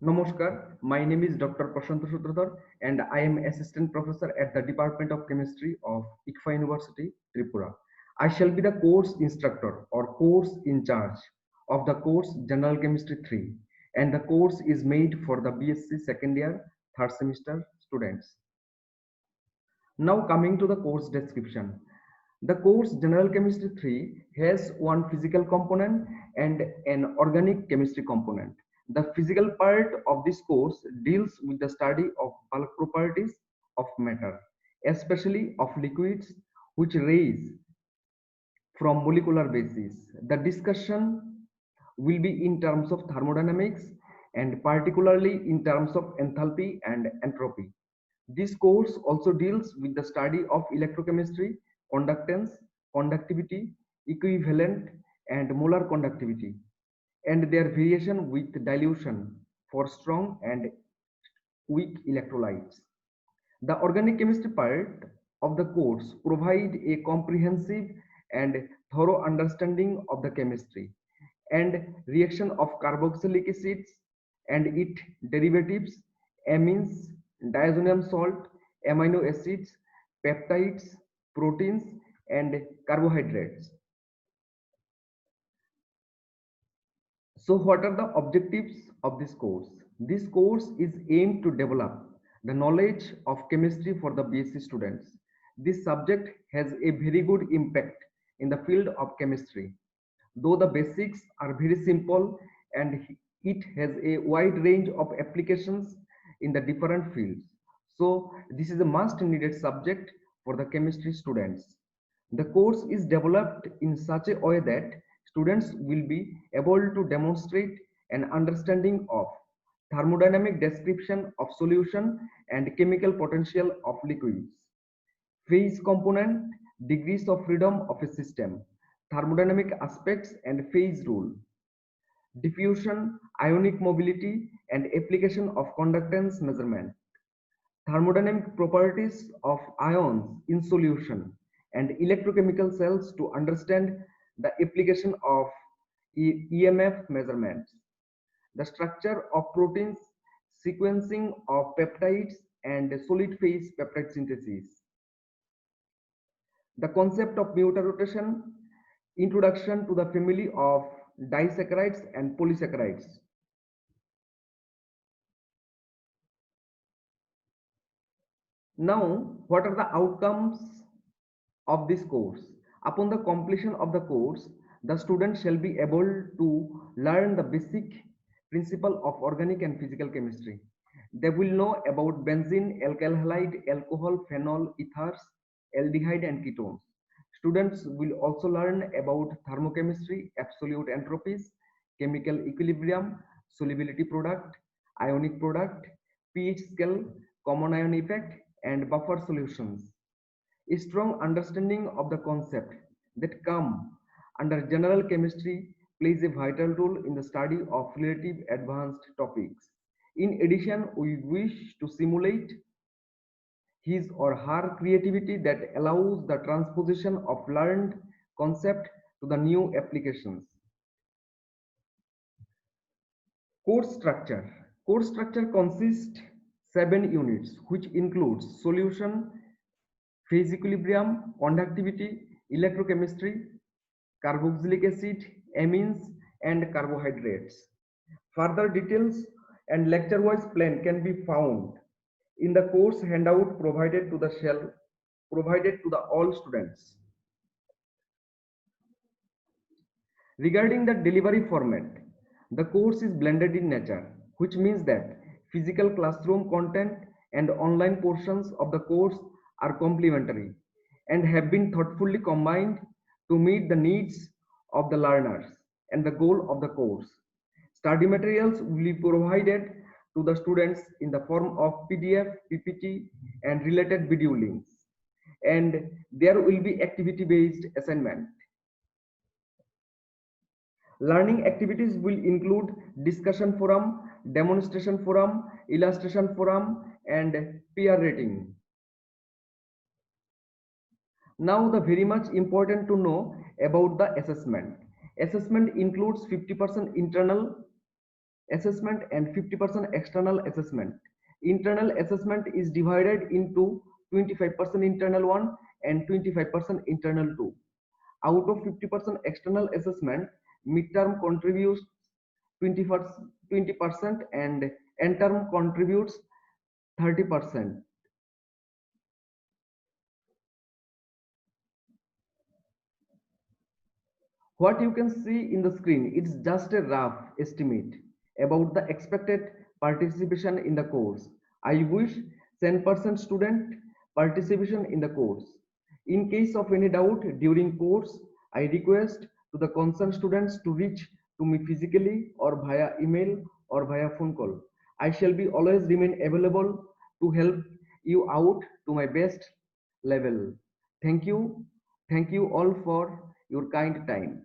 Namaskar, my name is Dr. Prashant Sutradhar and I am Assistant Professor at the Department of Chemistry of ICFA University, Tripura. I shall be the course instructor or course in charge of the course General Chemistry 3, and the course is made for the BSc second year, third semester students. Now coming to the course description. The course General Chemistry 3 has one physical component and an organic chemistry component. The physical part of this course deals with the study of bulk properties of matter, especially of liquids which rise from molecular basis. The discussion will be in terms of thermodynamics and particularly in terms of enthalpy and entropy. This course also deals with the study of electrochemistry, conductance, conductivity, equivalent, and molar conductivity, and their variation with dilution for strong and weak electrolytes. The organic chemistry part of the course provide a comprehensive and thorough understanding of the chemistry and reaction of carboxylic acids and its derivatives, amines, diazonium salt, amino acids, peptides, proteins, and carbohydrates. So what are the objectives of this course? This course is aimed to develop the knowledge of chemistry for the BSc students. This subject has a very good impact in the field of chemistry. Though the basics are very simple and it has a wide range of applications in the different fields. So this is a must needed subject for the chemistry students. The course is developed in such a way that students will be able to demonstrate an understanding of thermodynamic description of solution and chemical potential of liquids, phase component, degrees of freedom of a system, thermodynamic aspects and phase rule, diffusion, ionic mobility, and application of conductance measurement, thermodynamic properties of ions in solution, and electrochemical cells to understand the application of EMF measurements, the structure of proteins, sequencing of peptides, and solid phase peptide synthesis, the concept of mutation, introduction to the family of disaccharides and polysaccharides. Now, what are the outcomes of this course? Upon the completion of the course, the student shall be able to learn the basic principle of organic and physical chemistry. They will know about benzene, alkyl halide, alcohol, phenol, ethers, aldehyde, and ketones. Students will also learn about thermochemistry, absolute entropies, chemical equilibrium, solubility product, ionic product, pH scale, common ion effect, and buffer solutions. A strong understanding of the concept that come under general chemistry plays a vital role in the study of relative advanced topics. In addition, we wish to simulate his or her creativity that allows the transposition of learned concept to the new applications. Course structure. Course structure consists 7 units, which includes solution, phase equilibrium, conductivity, electrochemistry, carboxylic acid, amines, and carbohydrates. Further details and lecture-wise plan can be found in the course handout provided to the all students. Regarding the delivery format, the course is blended in nature, which means that physical classroom content and online portions of the course are complementary and have been thoughtfully combined to meet the needs of the learners and the goal of the course. Study materials will be provided to the students in the form of PDF, PPT, and related video links. And there will be activity-based assignment. Learning activities will include discussion forum, demonstration forum, illustration forum, and peer rating. Now the very much important to know about the assessment. Assessment includes 50% internal assessment and 50% external assessment. Internal assessment is divided into 25% internal one and 25% internal two. Out of 50% external assessment, midterm contributes 20% and end term contributes 30%. What you can see in the screen, it's just a rough estimate about the expected participation in the course. I wish 10% student participation in the course. In case of any doubt during course, I request to the concerned students to reach to me physically or via email or via phone call. I shall be always remain available to help you out to my best level. Thank you. Thank you all for your kind time.